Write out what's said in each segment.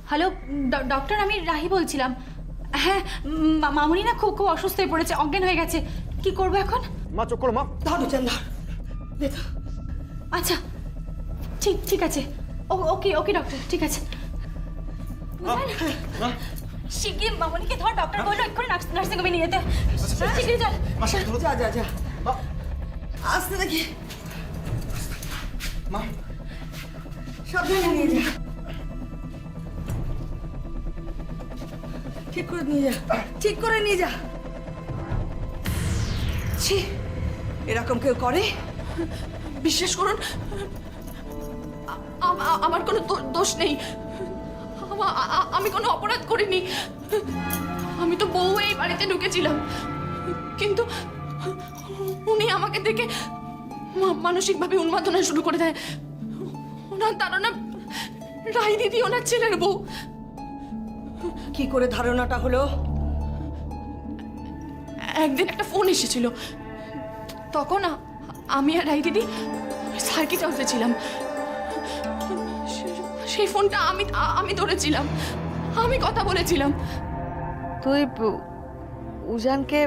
Hello doctor, আমি রাহি বলছিলাম। হ্যাঁ, মামুনি না খুব খুব অসুস্থ হয়ে পড়েছে, অজ্ঞান হয়ে গেছে। কি করবো এখন? মা চোখ করো মা। ধরো চান ধর। আচ্ছা, ঠিক ঠিক আছে। ওকে ওকে ডক্টর, ঠিক আছে। শিগগির মামুনিকে ধর, ডক্টর বললো এক্ষুনি নার্সিং হোমে নিয়ে যেতে। শিগগির চল। যা যা যা আসতে দেখি। মা সাবধানে নিয়ে যা, ঠিক করে নিয়ে যা, ঠিক করে নিয়ে যা। ছি, এরকম কেউ করে? বিশ্বাস করুন, আমার কোনো দোষ নেই। আমি কোনো অপরাধ করিনি। আমি তো বউ এই বাড়িতে ঢুকেছিলাম, কিন্তু উনি আমাকে দেখে মানসিকভাবে উন্মাদনা শুরু করে দেয়। ওনার ধারণা রাই দিদি ওনার ছেলের বউ। কি করে ধারণাটা হলো? একদিন একটা ফোন এসেছিল, তখন আমি আর রাই দিদি সার্কিট হাউসে ছিলাম। সেই ফোনটা আমি ধরেছিলাম, আমি কথা বলেছিলাম। তুই উজানকে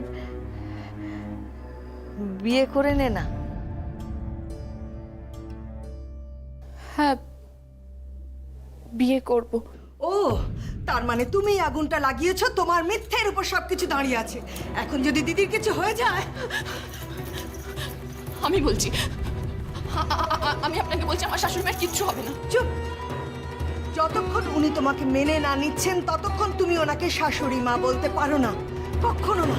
বিয়ে করে নে না। হ্যাঁ, বিয়ে করব। ও, তার মানে তুমি আগুনটা লাগিয়েছো, তোমার মিথ্যের উপর সবকিছু দাঁড়িয়ে আছে। এখন যদি দিদির কিছু হয়ে যায়? আমি বলছি, আমি আপনাকে বলছি আমার শাশুড়ি মায়ের কিচ্ছু হবে না। চুপ। যতক্ষণ উনি তোমাকে মেনে না নিচ্ছেন ততক্ষণ তুমি ওনাকে শাশুড়ি মা বলতে পারো না, কখনো না।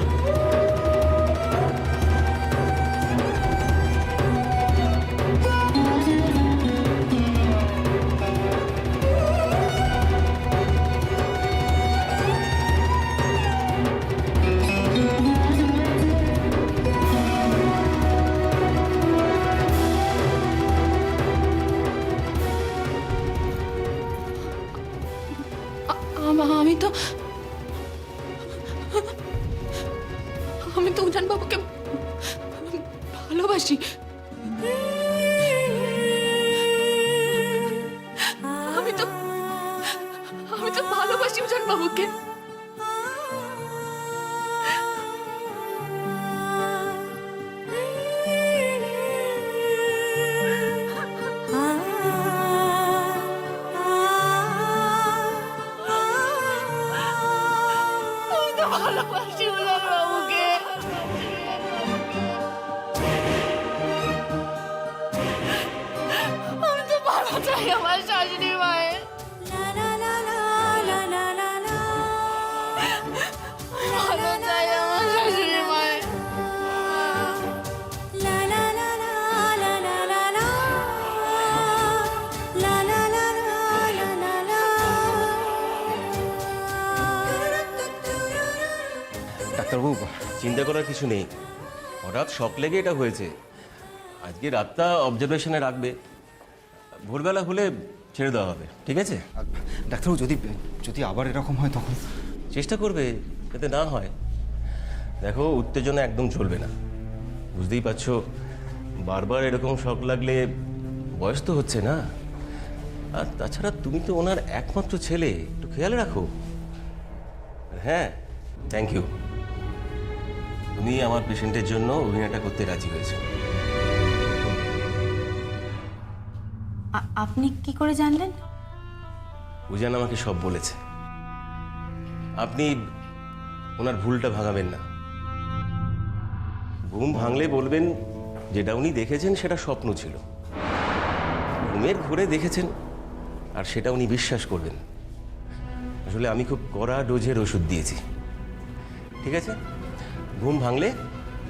আমি তো উজান বাবুকে ভালোবাসি। আমি তো ভালোবাসি উজান বাবুকে। ভালোবাসি উজান বাবুকে। আমি তো ভালো চাই আমার শাশুড়ি মায়ের। ভালো চাই আমার শাশুড়ি মায়ের। ডাক্তারবাবু, চিন্তা করার কিছু নেই, হঠাৎ শক লেগে এটা হয়েছে। আজকে রাতটা অবজারভেশনে রাখবে, ভোরবেলা হলে ছেড়ে দেওয়া হবে, ঠিক আছে? ডাক্তারবাবু, যদি যদি আবার এরকম হয় তখন? চেষ্টা করবে যাতে না হয়। দেখো, উত্তেজনা একদম চলবে না, বুঝতেই পারছো। বারবার এরকম শক লাগলে বয়স তো হচ্ছে না। আর তাছাড়া তুমি তো ওনার একমাত্র ছেলে, একটু খেয়াল রাখো। হ্যাঁ, থ্যাংক ইউ। তুমি আমার পেশেন্টের জন্য অভিনয়টা করতে রাজি হয়েছে। আপনি কি করে জানলেন? উজান আমাকে সব বলেছে। আপনি ওনার ভুলটা ভাঙাবেন না। ঘুম ভাঙলে বলবেন যেটা উনি দেখেছেন সেটা স্বপ্ন ছিল, ঘুমের ঘোরে দেখেছেন, আর সেটা উনি বিশ্বাস করবেন। আসলে আমি খুব কড়া ডোজের ওষুধ দিয়েছি, ঠিক আছে? ঘুম ভাঙলে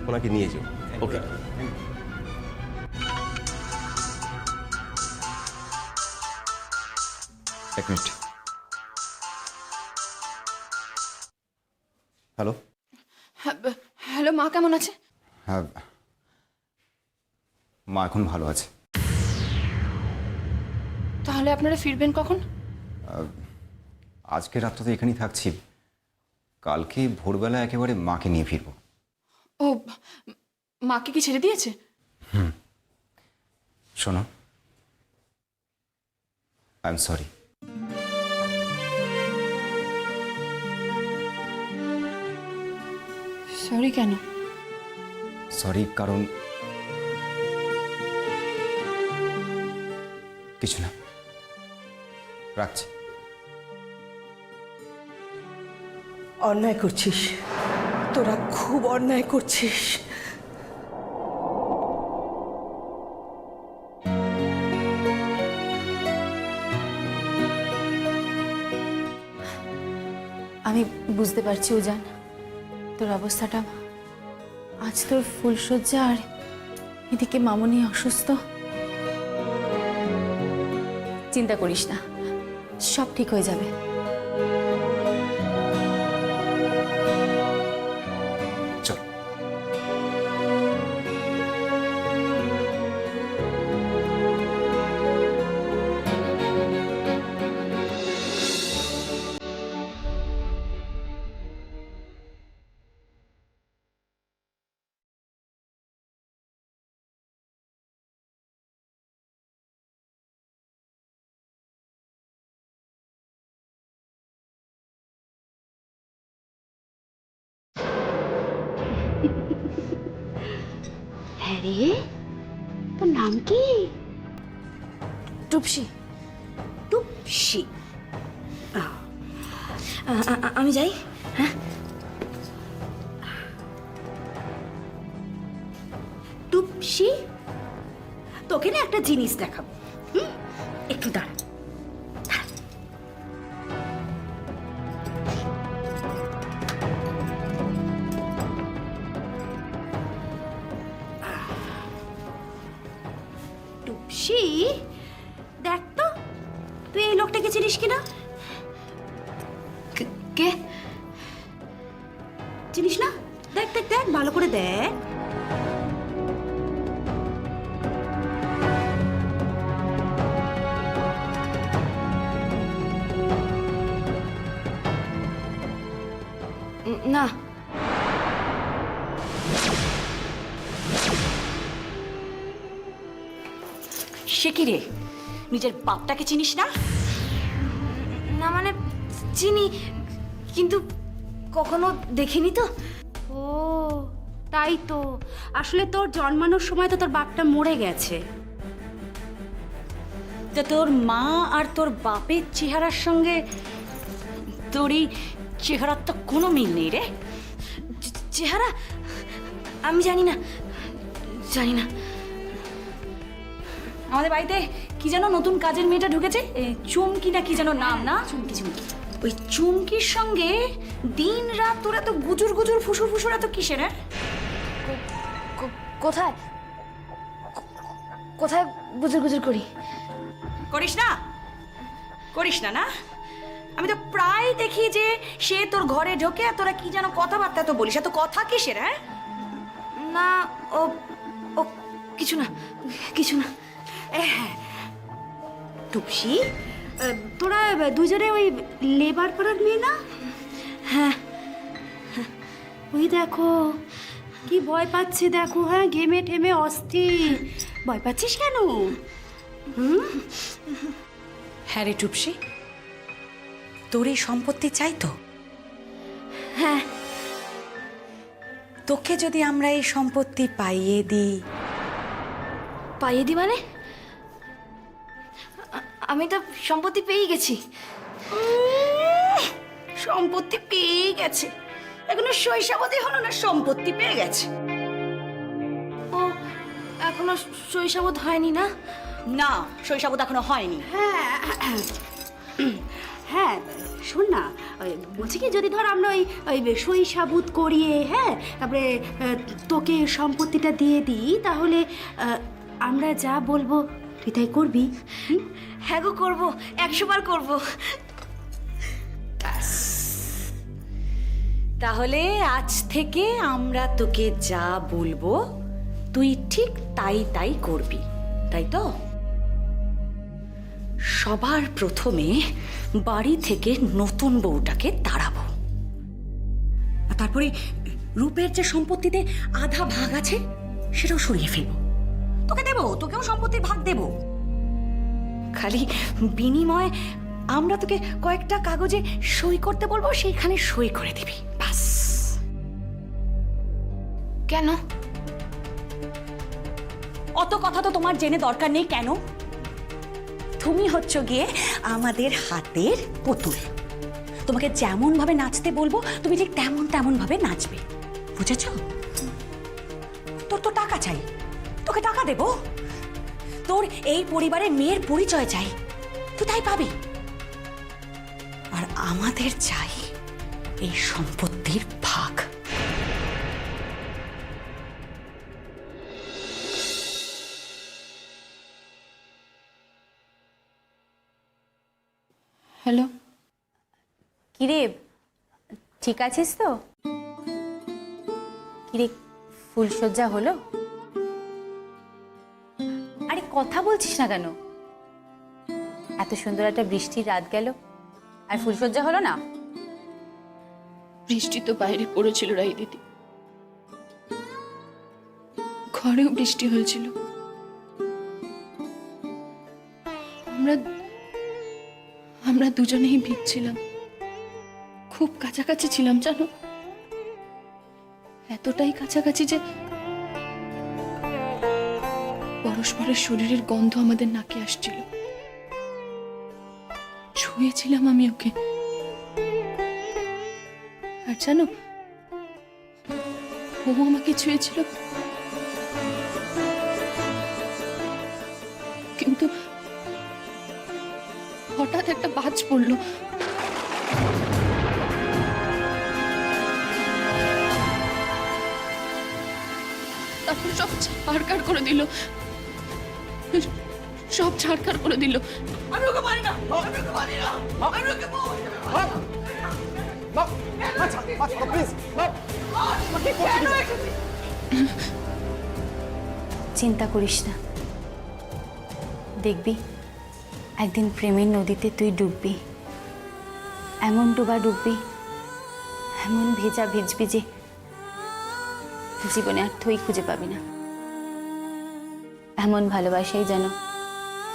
ওনাকে নিয়ে যাও। ওকে। এক মিনিট। হ্যালো। হ্যালো, মা কেমন আছে? হ্যাঁ, মা এখন ভালো আছে। তাহলে আপনারা ফিরবেন কখন? আজকে রাতটা তো এখানেই থাকছি, কালকে ভোরবেলা একেবারে মাকে নিয়ে ফিরবো। ও, মাকে কি ছেড়ে দিয়েছে? শোনো, আই এম সরি। সরি কেন? সরি কারণ কিছু না, রাখছি। অন্যায় করছিস, তোরা খুব অন্যায় করছিস। আমি বুঝতে পারছি উজান, তোর অবস্থাটা। আজ তোর ফুলশয্যা আর এদিকে মামনি অসুস্থ। চিন্তা করিস না, সব ঠিক হয়ে যাবে। চল। হ্যাঁ রে, তোর নাম কি? টুপসি। টুপসি। আমি যাই। হ্যাঁ, টুপসি, তোকে না একটা জিনিস দেখাবো। একটু দাঁড়া। টুপসি, দেখ তো তুই এই লোকটাকে চিনিস কিনা? কে? চিনিস না? দেখ দেখ দেখ, ভালো করে দেখ। না, সে কি রে, নিজের বাপটাকে চিনিস না? না মানে চিনি, কিন্তু কখনো দেখিনি তো। ও তাই তো, আসলে তোর জন্মানোর সময় তো তোর বাপটা মরে গেছে। তো তোর মা আর তোর বাপের চেহারার সঙ্গে তোর এই চেহারার তো কোনো মিল নেই রে। চেহারা আমি জানি না, জানি না। আমাদের বাড়িতে কি যেন নতুন কাজের মেয়েটা ঢুকেছে, চুমকি না কি যেন নাম, না? চুমকি। চুমকি, ওই চুমকির সঙ্গে দিন রাত তোরা তো গুজুর গুজুর ফুসুর ফুসুর এত কিসের? হ্যাঁ, কোথায় কোথায় গুজর গুজর করি? করিস না? করিস না না? আমি তো প্রায় দেখি যে সে তোর ঘরে ঢোকে আর তোরা কি যেন কথাবার্তা তো বলিস, এত কথা কিসের? হ্যাঁ, না, ও ও কিছু না, কিছু না। হ্যাঁ টুপসি, তোরা দুজনে ওই লেবার পাড়ার মেয়ে না? হ্যাঁ, ওই দেখো কি ভয় পাচ্ছে, দেখো। হ্যাঁ, ঘেমে ঠেমে অস্থির। ভয় পাচ্ছিস কেন? হ্যাঁ রে টুপসি, তোর এই সম্পত্তি চাই তো? হ্যাঁ। তোকে যদি আমরা এই সম্পত্তি পাইয়ে দিই? পাইয়ে দি মানে? আমি তো সম্পত্তি পেয়ে গেছি। সম্পত্তি পেয়ে গেছে? এখনো শৈশবতী হলো না, সম্পত্তি পেয়ে গেছে? ও এখনো শৈশবত হয়নি না? না, শৈশবত এখনো হয়নি। হ্যাঁ শোন না, বলছি কি, যদি ধর আমরা ওই শৈশাবুত করিয়ে, হ্যাঁ, তারপরে তোকে সম্পত্তিটা দিয়ে দিই, তাহলে আমরা যা বলবো তুই তাই করবি? হ্যাঁ গো, করবো, 100 বার করবো। তাহলে আজ থেকে আমরা তোকে যা বলবো তুই ঠিক তাই তাই করবি, তাই তো? সবার প্রথমে বাড়ি থেকে নতুন বউটাকে তাড়াবো, আর তারপরে রূপের যে সম্পত্তিতে আধা ভাগ আছে সেটাও সরিয়ে ফেলবো। তোকে দেবো, তোকেও সম্পত্তির ভাগ দেবো। খালি বিনিময়ে আমরা তোকে কয়েকটা কাগজে সই করতে বলবো, সেইখানে সই করে দিবি, বাস। কেন? অত কথা তো তোমার জেনে দরকার নেই। কেন? তুমি হচ্ছ গিয়ে আমাদের হাতের পুতুল। তোমাকে যেমন ভাবে নাচতে বলবো তুমি ঠিক তেমন ভাবে নাচবে, বুঝেছ? তোর তো টাকা চাই, তোকে টাকা দেবো। তোর এই পরিবারে মেয়ের পরিচয় চাই, তুই তাই পাবি। আর আমাদের চাই এই সম্পত্তির ভাগ। হ্যালো, কিরে, ঠিক আছিস তো? কিরে, ফুলসজ্জা হলো? আরে কথা বলছিস না কেন? এত সুন্দর একটা বৃষ্টির রাত গেল আর ফুলসজ্জা হলো না? বৃষ্টি তো বাইরে পড়েছিল রাই দিদি, ঘরেও বৃষ্টি হয়েছিল। আমরা দুজনেই ভিজছিলাম, খুব কাছাকাছি ছিলাম জানো, এতটাই কাছাকাছি যে পরস্পরের শরীরের গন্ধ আমাদের নাকে আসছিল। ছুঁয়েছিলাম আমি ওকে, আর জানো ও আমাকে ছুঁয়েছিল, কিন্তু হঠাৎ একটা বাজ পড়লো। তারপর সব ছাড়খাড় করে দিল, সব ছাড়খাড় করে দিল। আমি ওকে মারি না, আমি ওকে মারি না, আমি ওকে চিন্তা করিস না, দেখবি একদিন প্রেমের নদীতে তুই ডুববি, এমন ডুববি, এমন ভিজবি যে জীবনে আর তুই খুঁজে পাবি না। এমন ভালোবাসাই যেন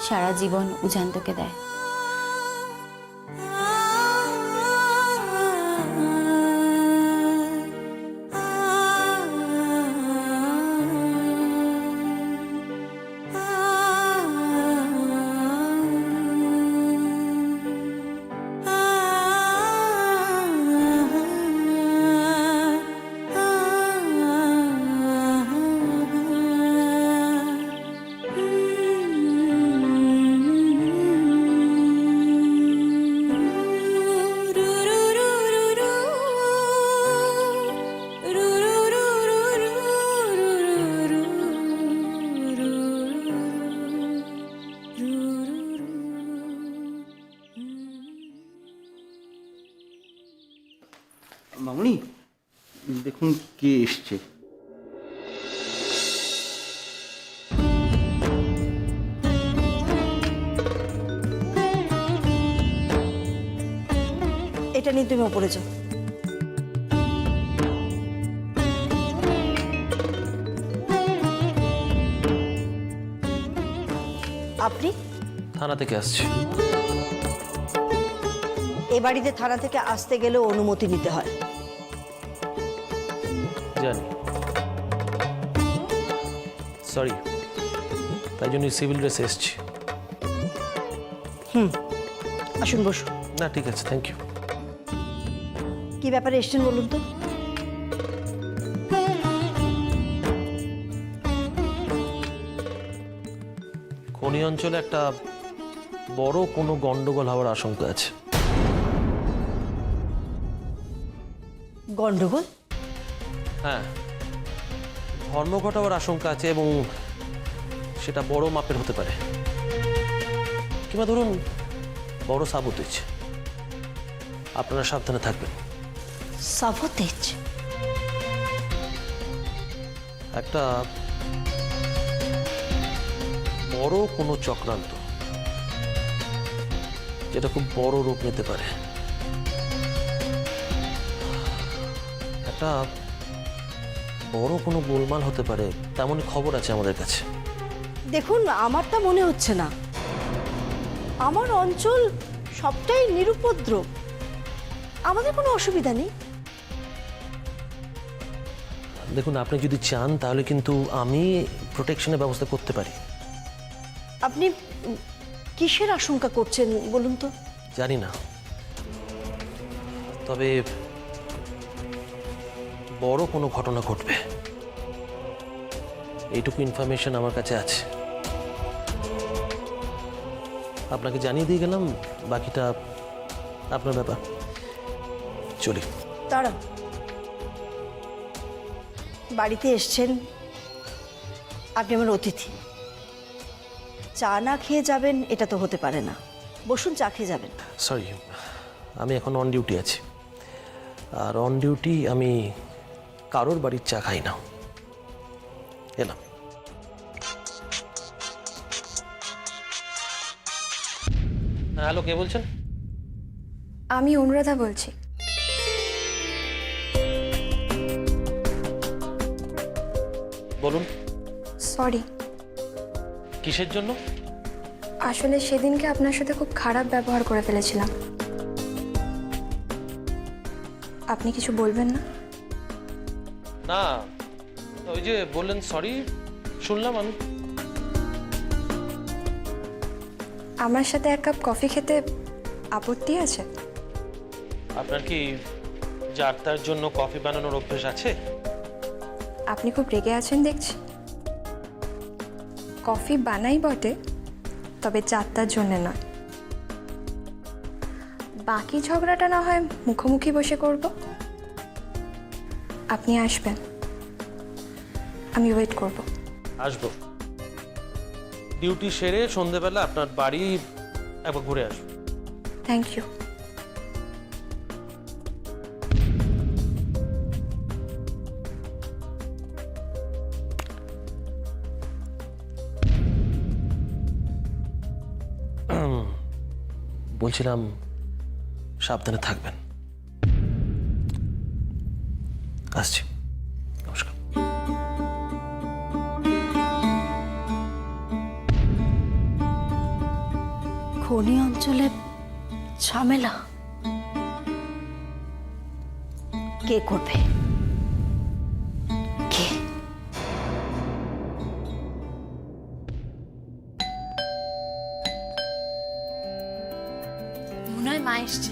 সারা জীবন উজান তোকে দেয়। মামুনি, দেখুন কে এসছে। এটা নিয়ে তুমি ওপরে যাও। আপনি থানা থেকে আসছি। এ বাড়িতে থানা থেকে আসতে গেলে অনুমতি নিতে হয়। জানি, সরি, তাই জন্য সিভিল ড্রেসে এসছি। আসুন বসুন। না ঠিক আছে, থ্যাংক ইউ। কি ব্যাপারে এসছেন বলুন তো? খনি অঞ্চলে একটা বড় কোনো গন্ডগোল হওয়ার আশঙ্কা আছে। গন্ডগোল? হ্যাঁ, ধর্মঘট হওয়ার আশঙ্কা আছে এবং সেটা বড় মাপের হতে পারে, কিংবা ধরুন বড় সাবুতেজ। আপনারা সাবধানে থাকবেন। সাবতেজ? একটা বড় কোনো চক্রান্ত, যেটা খুব বড় রূপ নিতে পারে। একটা বড় কোনো গোলমাল হতে পারে, তেমনই খবর আছে আমাদের কাছে। দেখুন, আমার তা মনে হচ্ছে না। আমার অঞ্চল সবটাই নিরুপদ্রব, আমাদের কোনো অসুবিধা নেই। দেখুন, আপনি যদি চান তাহলে কিন্তু আমি প্রোটেকশনের ব্যবস্থা করতে পারি। আপনি কিসের আশঙ্কা করছেন বলুন তো? জানি না, তবে বড় কোনো ঘটনা ঘটবে এইটুকু ইনফরমেশন আমার কাছে আছে। আপনাকে জানিয়ে দিয়ে গেলাম, বাকিটা আপনার ব্যাপার। চলি। দাঁড়ান, বাড়িতে এসছেন, আপনি আমার অতিথি, চা না খেয়ে যাবেন এটা তো হতে পারে না। বসুন, চা খেয়ে যাবেন। সরি, আমি এখন অন ডিউটি আছি, আর অন ডিউটি আমি কারোর বাড়ির চা খাই না। এলাম। হ্যালো, কে বলছেন? আমি অনুরাধা বলছি। বলুন, সরি, কিসের জন্য? আসলে সেদিনকে আপনার সাথে খুব খারাপ ব্যবহার করে ফেলেছিলাম। আপনি কিছু বলবেন না? না, ওই যে বললেন সরি, শুনলাম আমি। আমার সাথে এক কাপ কফি খেতে আপত্তি আছে? আপনার কি যার তার জন্য কফি বানানোর অভ্যেস আছে? আপনি খুব রেগে আছেন দেখছি। কফি বানাই বটে, তবে যাত্রার জন্যে নয়। বাকি ঝগড়াটা না হয় মুখোমুখি বসে করব। আপনি আসবেন, আমি ওয়েট করব। আসবো, ডিউটি সেরে সন্ধেবেলা আপনার বাড়ি একবার ঘুরে আসবো। Thank you. বলছিলাম, সাবধানে থাকবেন। আসছি, নমস্কার। খনি অঞ্চলে ঝামেলা কে করবে? কে? মনে হয় মা এসছে।